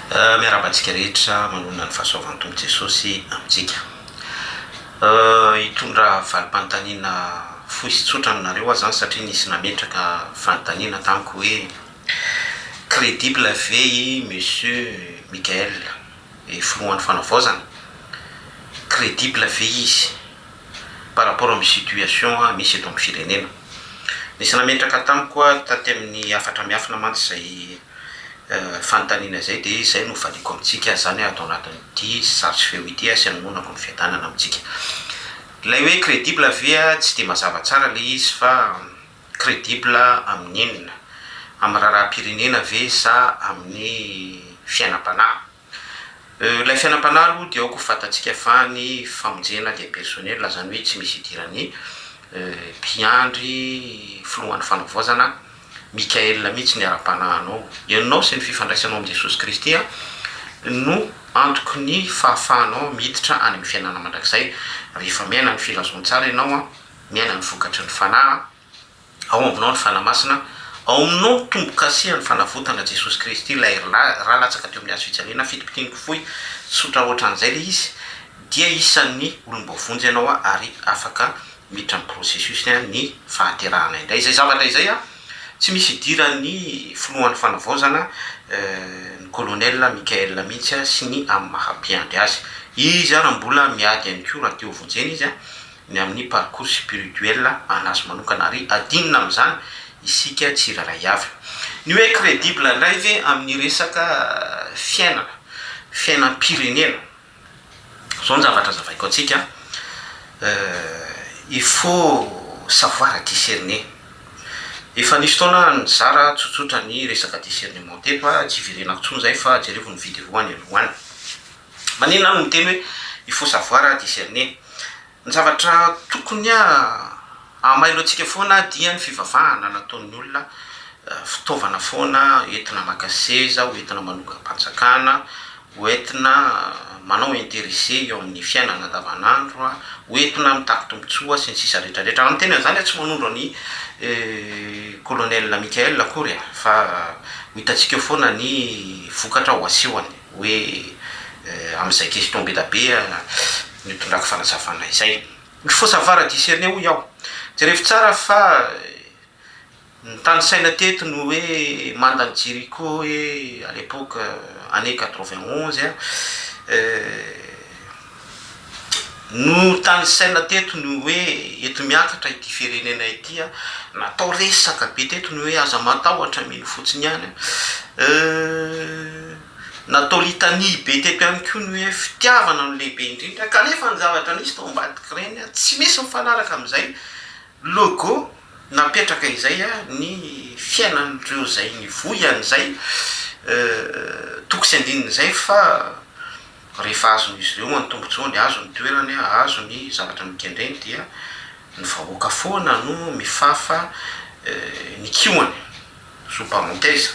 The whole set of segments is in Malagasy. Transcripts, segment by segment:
Miarabantsika rehetra manonona ny fahasoavan'ny Tompo Jesosy amintsika. Hitondra valim-panontaniana fohy sy tsotra aminareo aho zany satria nisy nametraka fanontaniana tamiko hoe crédible ve i monsieur Michael filohan'ny fanavaozana, crédible ve izy par rapport amin'ny situation misy eto amin'ny firenena. Nisy nametraka tamiko taty amin'ny afatra miafina mantsy zay fanontaniana zay dia izay no valiko amintsika zany atao anatin'ity sarotry feo ity sy anomonako ny fiadanana amintsika. Ilay hoe crédible ve tsy dia mazava tsara le izy fa crédible amin'ny inona, amin'ny raharaham-pirenena ve sa amin'ny fiainam-panahy. Ilay fiainam-panahy aloha dia aoko fantatsika fa ny famonjena dia personnel, zany hoe tsy misy idirany mpiandry filohan'ny fanavaozana Michael mihitsy ny ara-panahinao. Ianao sy ny fifandraisanao amin'ny Jesosy Kristy no antoky ny fahafahanao miditra any amin'ny fiainana mandrakizay. Rehefa miaina ny filazoan-tsara ianao miaina ny vokatry ny fanahy, ao aminao ny fanahy-masina, ao aminao tombo-kasiha ny fanavotana Jesosy Kristy, ilay raha latsaka teo amin'ny hazo fijaliana fitopitianiko fohy sotra ohatran'izay le izy, dia isan'ny olombavonjy ianao ary afaka miditra amin'ny processus ny fahaterahana indray. Izay zavatra izay tsy misy idiran'ny filohan'ny fanavaozana ny colonel Michael mihitsy sy ny amin'ny mahampiandry azy. Izy mbola miady ihany koa raha teo vonjeny izy ny amin'ny parcours spirituel anazy manokana ary adinina amin'izany isika tsiraray avy. Ny hoe crédible indray ve amin'ny resaka fiainam-pirenena, zao ny zavatra zavaiko antsika. Il faut savoir discerner. Efa nisy taona nizara tsotsotra ny resaka discernement teto tsy iverenako tsony zay fa jereko ny vidy voany alohany. Maninona no miteny hoe il faut savoir discerner. Ny zavatra tokony amailoantsika foana dia ny fivavahana nataon'ny olona, fitaovana foana entina maka seza, entina manokam-panjakana, entina manao intéressé eo amin'ny fiainana andavanandro, entina mitaky tombotsoa sy ny sisa rehetrarehetra. Amin'ny teny an'izany tsy manondro ny colonel Michael akory fa hitantsika eo foana ny vokatra ho asehony hoe amin'izay question be da be ny tondrako fanazavana izay. Il faut savoir discerner hoy aho. Jerevy tsara fa ny tany saina teto no hoe mandany Jéricho hoe à l'époque année 91 no tany saina teto no hoe eto miakatra ity firenena ity natao resaka be teto no hoe aza matahotra mino fotsiny ihany, natao litanie be teto ihany koa no hoe fitiavana no lehibe indrindra, kanefa ny zavatra nisy tao ambadika reny tsy misy mifanaraka amin'izay logo napetraka izay ny fiainan'ireo zay ny voyan'izay toko sy andinin'izay fa rehefa azo izy ireo ny tombontsoany, azo ny toerany, azo ny zavatra mikendreny dia ny vahoaka foana no mifafa ny kioany sous parenthèse.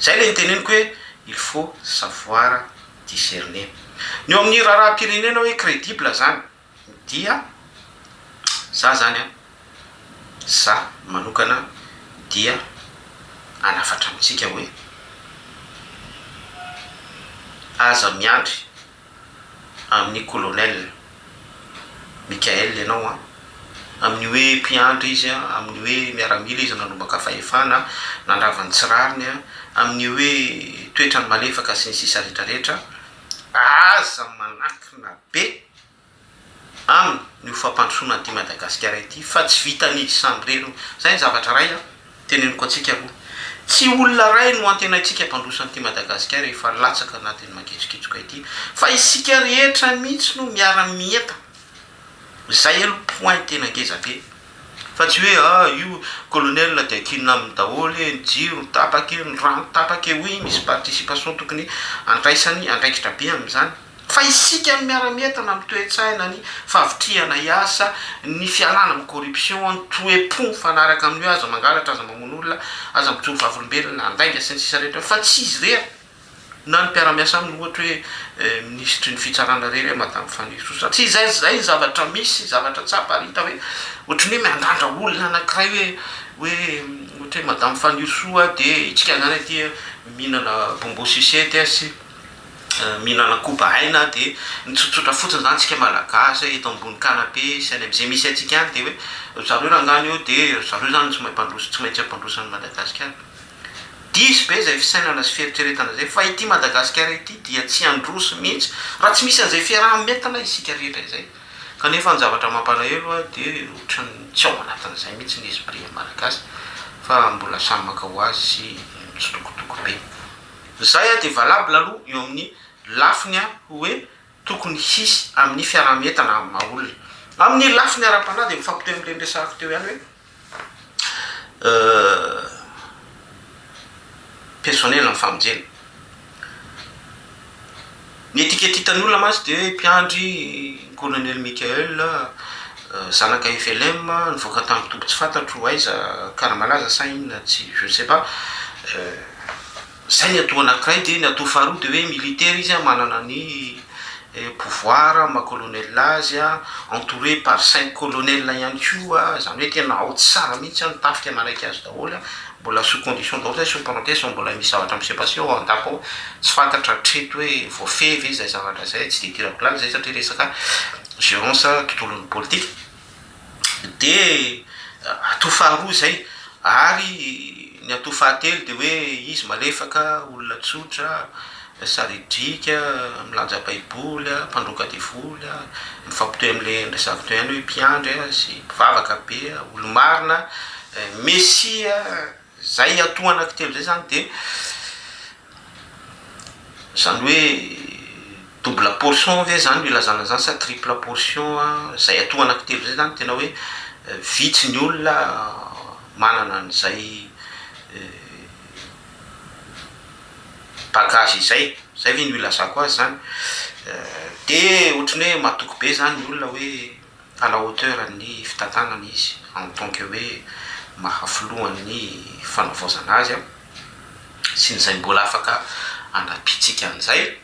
Zay le niteneniko hoe il faut savoir discerner. Ny eo amin'ny raharaham-pirenena hoe crédible zany dia za zany za manokana dia anafatra amintsika hoe aza miandry amin'ny colonel Michael ianao amin'ny hoe mpiandry izy, amin'ny hoe miaramila izy nanombaka fahefana nandravany tsirariny, amin'ny hoe toetrany malefaka sy ny sisa rehetrarehetra, aza manakina be amin'ny fampandrosoana an'ity Madagasikara ity fa tsy vitany sandreno. Zay ny zavatra ray teneniko antsika aloha. Tsy olona ray no antenaitsika mpandroso an'ity Madagasikara efa latsaka anatin'ny mangetsokitsoka ity fa isika rehetra mihitsy no miara-mienta. Zay aloha point tena ngeza be fa tsy hoe io colonel dia kinina amin'ny daholy, ny jiro ny tapaky, ny rano tapaky, oui misy participation tokony andraisany andraikitra be amin'izany. Fa isika miara-mientana amin'ny toe-tsaina, ny fahavitriana hiasa, ny fialana amin'ny corruption, ny toe-po fanaraka amin'ny hoe aza mangalatra, aza mamono olona, aza mitsory vavolombelona, andainga sy ny sisa rehetra, fa tsy izy rehetra na ny mpiara-miasa aminy ohatra hoe ministry ny fitsarana rery madame Fanny Soa satria zay ny zavatra misy, zavatra tsapa hita hoe ohatrany hoe miandandra olona anankiray hoe ohatra hoe madame Fanny Soa dia itsika zany aty mihinana bonbon sucette sy mihinana koba aina dia nitsotsotra fotsiny zany tsika malagasy eto ambony canapé sy any am'izay misy atsika any dia hoe zareo rangano eo dia zareo zany tsy maintsy ampandrosany Madagasikara. Diso be zay fisainana sy fieritreretana zay fa ity Madagasikara ity dia tsy androso mihitsy raha tsy misy an'izay fiaraha-mientana isika rehetra izay kanefa ny zavatra mampalahelo a dia ohatrany tsy ao anatin'izay mihitsy ny esprit malagasy fa mbola samy maka ho azy sy mitsotokotoko be. Zay a dia valable aloha eo amin'ny lafiny a hoe tokony hisy amin'ny fiaraha-mientana maha olona. Amin'ny lafiny ara-panahy dia mifampitoy amin'ireny resahako teo ihany hoe personnel amin'ny famonjena. Ny etiketitan'ny olona mantsy dia hoe mpiandry colonel Michael zanaka FLM nivoaka tamin'ny tombo tsy fantatro aiza karamalaza sa inona tsy je ne sais pas. Zay ny atao anankiray dia ny atao faharoa dia hoe militaire izy a manana ny pouvoir maha-colonel azy a entouré par 5 colonel ihany koa zany hoe tena ao tsara mihitsy ny tafika manaiky azy daholo mbola sous condition daholo zay sous parenthèse mbola misy zavatra misepasé ao an-dako tsy fantatra treto hoe voafevy zay zavatra zay tsy de tirako laly zay satria resaka gérance tontolon'ny politique dia atao faharoa zay ary ny atao fahatelo dia hoe izy malefaka olona tsotra saridrika milanja baiboly mpandroka devoly mifampitoy amin'le resako toy ihany hoe mpiandry sy mpivavaka be olo-marina mesia zay atao anankitelo zay zany dia zany hoe double portion ve zany ilazana zany sa triple portion zay atao anankitelo zay zany tena hoe vitsy ny olona manana an'izay bagage izay ve ny ilazako azy zany dia ohatrany hoe matoky be zany ny olona hoe à la hauteur ny fitantanana izy en tant que hoe mahafilohan'ny fanavaozana azy sy nyzay mbola afaka anapitsika an'izay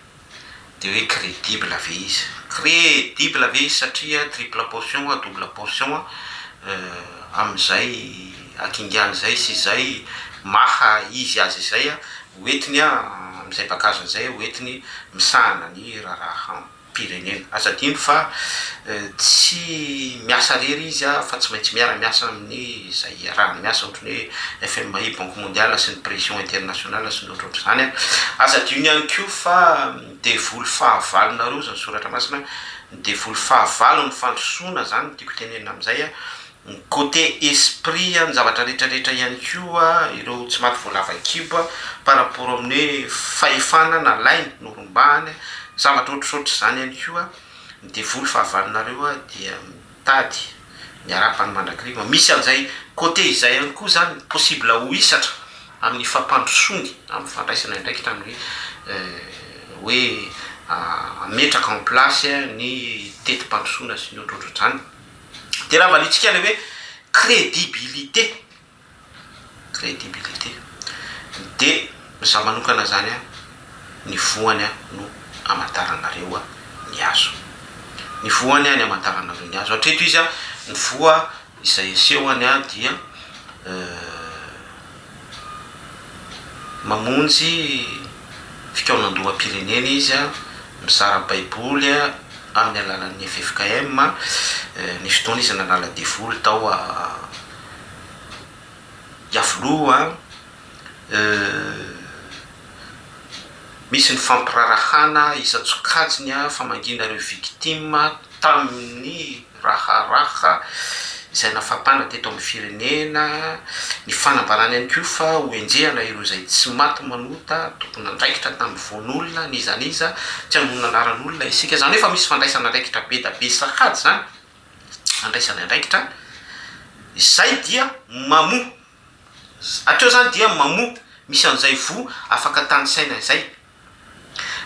dia hoe crédible ve izy crédible ve izy satria triple portion double portion amin'izay akingana zay sy zay maha izy azy izay hoentiny am'izay bakazo an'izay hoentiny misahana ny raharaha pirenena azadino fa tsy miasa rery izy fa tsy maintsy miara-miasa amin'ny zay rahany miasa ohatrany hoe FMI banque mondiale sy ny pression internationale sy ny ohatrohatry zany azadino ihany ko fa devoly fahavalonareo zany soratra masina devoly fahavalo ny fandrosoana zany tiako tenenina am'izay côté esprit ny zavatra rehetrarehetra ihany koa ireo tsy maty voalava kibo par rapport amin'ny hoe fahefana na lainy norombahany zavatra ohatrosotra zany ihany koa ny devoly fahavalonareo dia mitady miarapany mandrakriva misy an'izay côté izay ihany koa zany possible ho isatra amin'ny fampandrosony amin'ny fandraisana indraikitra amin'ny hoe ametraka en place ny teti-pandrosoana sy ny ohatrohatratra zany dia raha valitsika le hoe crédibilité dia za manokana zany ny voany no amantaranareo ny azo ny voany ny amantaranareo ny azo hatreto izy ny voa izay esehony dia mamonjy fikaonandoham-pirenena izy mizara baiboly amin'ny alalan'ny FFKM ny fotoana izy nanala devoly tao Iavoloha misy ny fampirarahana isa-tsokajiny famanginareo victime tamin'ny raharaha izay nafapana teto amin'ny firenena ny fanambarany ihany koa fa hoenjehana ireo zay tsy maty manota tokony andraikitra tamin'ny voan'olona nizaniza tsy hanonona anaran'olona isika zany hoe fa misy fandraisana andraikitra be da be sahady zany andraisana andraikitra izay dia mamo atreo zany dia mamo misy an'izay vo afaka tanysaina izay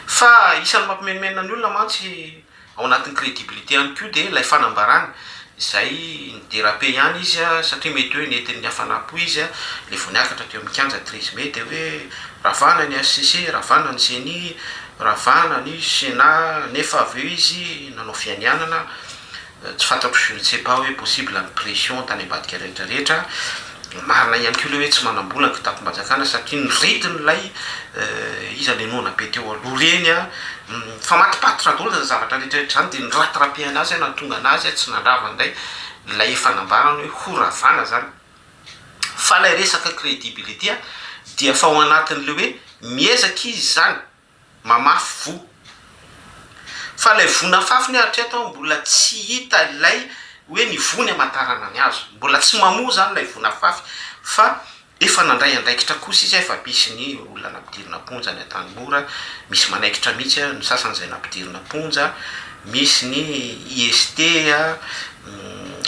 fa isan'ny mampimenimenina ny olona mantsy ao anatin'ny crédibilité ihany koa dia ilay fanambarana izay nidérape ihany izy satria mety hoe nentin'ny hafanapo izy le vo niakatra teo amin'ny 15 13 mai dia hoe ravana ny HCC ravana ny CENI ravana ny Sénat nefa avy eo izy nanao fianianana tsy fantatro je ne sais pas hoe possible ny pression tany ambadika rehetrarehetra marina ihany ko le hoe tsy manam-bola ny kitapo-mpanjakana satria nyretin'ilay izy anenona be teo aloha reny a fa matipatitra daholo za zavatra rehetrarehetra zany dia nyratrapehana azy na tonga anazy tsy nandrava indray lay fanambarany hoe horavana zany fa lay resaka crédibilité dia fa ao anatin'le hoe miezaka izy zany mamafy vo fa lay vona fafiny hatreto mbola tsy hita lay hoe ny vony amantarana ny azo mbola tsy mamoa zany lay vona fafy fa efa nandray andraikitra kosa izy efa misy ny olona nampidirina ponja ny atany mora misy manaikitra mihitsy ny sasan'izay nampidirina ponja misy ny IST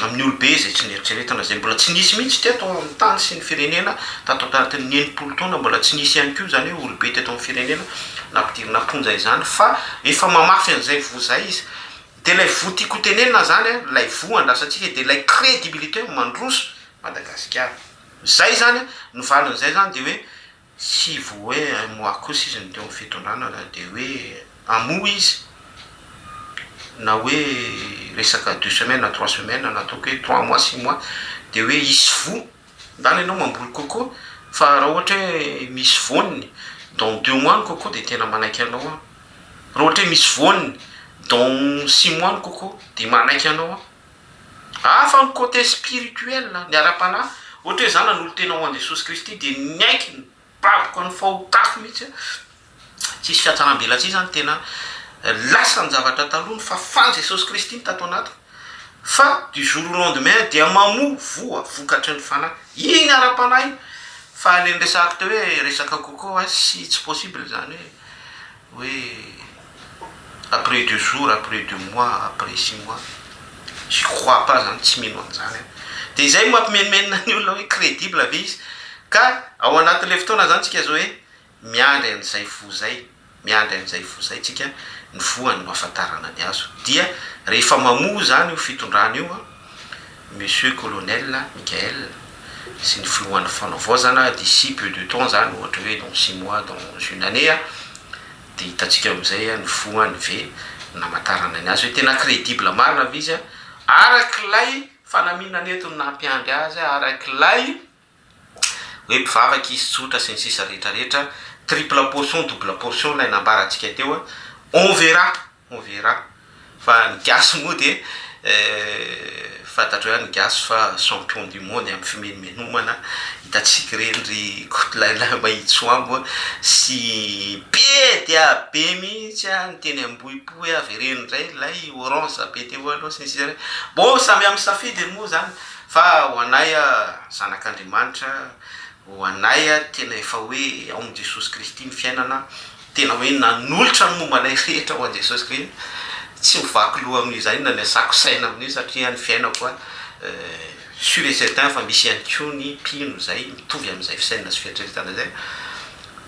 amin'ny olobe zay tsy nieritreretana zay mbola tsy nisy mihitsy teto amin'ny tany sy ny firenena tato anatin'ny 9 taona mbola tsy nisy ihany koa zany hoe olobe teto amin'ny firenena nampidirina ponja izany fa efa mamafy an'izay vo zay izy de lay vo tiako tenenina zany lay vo andrasantsika de lay crédibilité mandroso Madagasikara zay zany ny valin'izay zany de hoe sy vo hoe moa kosa izy ny teo amin'ny fitondrana de hoe amoa izy na hoe resaka 2 semaines na 3 semaines na ataoko hoe 3 mois 6 mois de hoe isy vo ndany ianao mamboly coco fa raha ohatra hoe misy voniny dans 2 mois ny coco de tena manaiky anao raha ohatra hoe misy voniny dans 6 mois ny coco de manaiky anao fa ny côté spirituel ny ara-panahy ohatra hoe zany an'olo tena ho an Jesosy Kristy de niaiky ny baboko ny fahotako mihitsy tsisy fiatsanambelatsy zany tena lasa ny zavatra talony fa fan Jesosy Kristy tato anaty fa du jour au lendemain dia mamoa voa vokatry ny fanahy iny ara-panahy fa le resaka teo hoe resaka coco sy tsy possible zany hoe après 2 jours après 2 mois après 6 mois je crois pas zany tsy mino an'izany de zay mampimenimena ny olona hoe crédible ave izy ka ao anatin'le fotoana zany tsika zao hoe miandry an'izay vo zay miandry an'izay vo zay tsika ny voany no afantarana ny azo dia rehefa mamoa zany io fitondrana io monsieur colonel Michael sy ny filohan'ny fanavaozana d'ici peu de temps zany ohatra hoe dans 6 mois dans une année de hitatsika am'izay ny voany ve namantarana ny azy hoe tena crédible marina ave izy arak'ilay fanaminana entony nampiandry azy arak'ilay hoe mpivavaky izy tsotra sy ny sisa rehetrarehetra triple portion double portion lay nambarantsika teo on verra fa ny gasy moa de fantatro hoe ny gasy fa champion du monde amin'ny fimenomenomana hitatsika reny kotlaila mahitso ambo sy be dia be mihitsy ny teny ambohipohy avy reny ndray lay orange be teo aloha sy ny sisa bon samy amin'ny safidy moa zany fa ho anay zanak'Andriamanitra ho anay tena efa hoe ao amin'i Jesosy Kristy ny fiainana tena hoe nanolotra ny momba anay rehetra ho an Jesosy Kristy tsy mivaky loha amin'izay na ny asako saina amin'io satria ny fiainako sur et certain fa misy ihany koa ny mpino zay mitovy amin'izay fisainana sy fiatreretana zay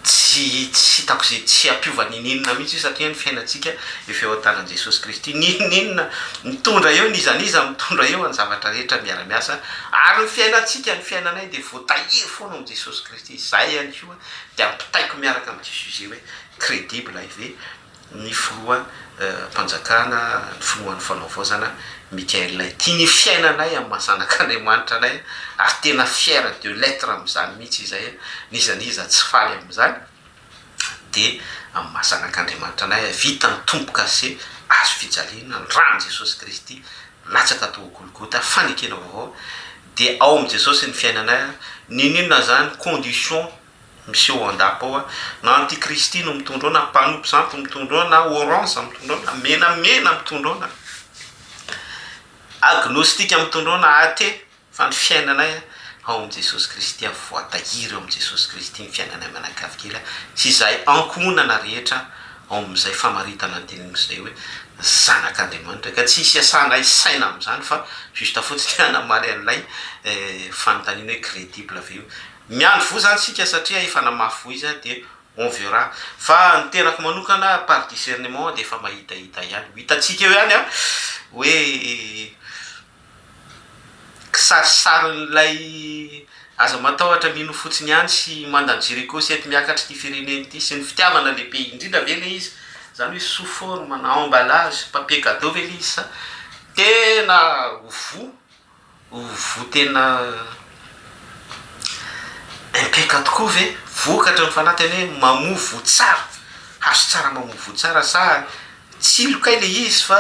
tsy hitako zay tsy ampiova nininona mihitsy satria ny fiainantsika efa eo an-tanan Jesosy Kristy nininona mitondra eo nizaniza mitondra eo ny zavatra rehetra miara-miasa ary ny fiainantsika ny fiainanay de voatahiry foana amin'ny Jesosy Kristy zay ihany koa de ampitaiko miaraka amin'ity sujet hoe crédible ive ny filoha mpanjakana ny filohan'ny fanavaozana Michael tiany fiainanay amin'ny mahasanak'Andriamanitra anay ary tena fier de l'être amin'izany mihitsy izay nizaniza tsy faly amin'izany de amin'ny mahasanak'Andriamanitra anay vita ny tomboka se azo fijaliana ny rano Jesosy Kristy latsaka tao Golgota fanekena vaovao de ao amin'ny Jesosy ny fiainanay ninona zany condition misy eo an-dapa ao na antikristy no mitondra na mpanompo santo mitondra na orange mitondra na menamena mitondra agnostika mitondra na athée fa ny fiainanay ao amin'i Jesosy Kristy voatahiry ao amin'i Jesosy Kristy ny fiainanay manakavikely sy izay ankonana rehetra ao amin'izay famaritana ny tenin'izay hoe zanak'Andriamanitra ka tsy hisy asana isaina amin'izany fa juste fotsiny anamaly an'ilay fanontaniana hoe crédible avy eo miandry vo zany sika satria efa namafy vo izy de on verra fa ny tenako manokana par discernement de efa mahitahita ihany hitatsika eo ihany hoe kisarisarin'ilay aza matahotra mino fotsiny ihany sy mandany Jericho sy ety miakatry ty fireneny ity sy ny fitiavana lehibe indrindra ve le izy zany hoe sous forme na emballage papier cadeau ve le izy sa tena vo tena mipeka tokoa ve vokatra ny fanatiny hoe mamovo tsara, hazo tsara mamovo tsara sa tsilo kay le izy fa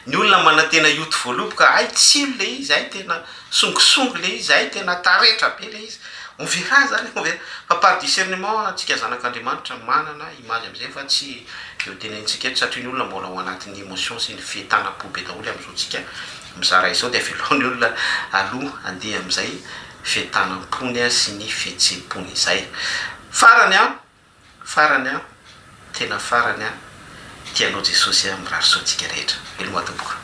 ny olona manantena ioty voaloboka ay tsilo le izy, ay tena songosongo le izy, ay tena taretra be le izy. On verra zany, on verra. Fa par discernement antsika zanak'Andriamanitra manana image am'izay fa tsy eo tenenitsika eto satria ny olona mbola ao anatin'ny émotion sy ny fientanam-po be daholo am'izao tsika mizara izao, de aveloha ny olona aloha andeha am'izay fientanam-pony sy ny fihetseam-pony izay. Farany tena farany tianao Jesosy mirary soantsika rehetra. Veloma tompoka.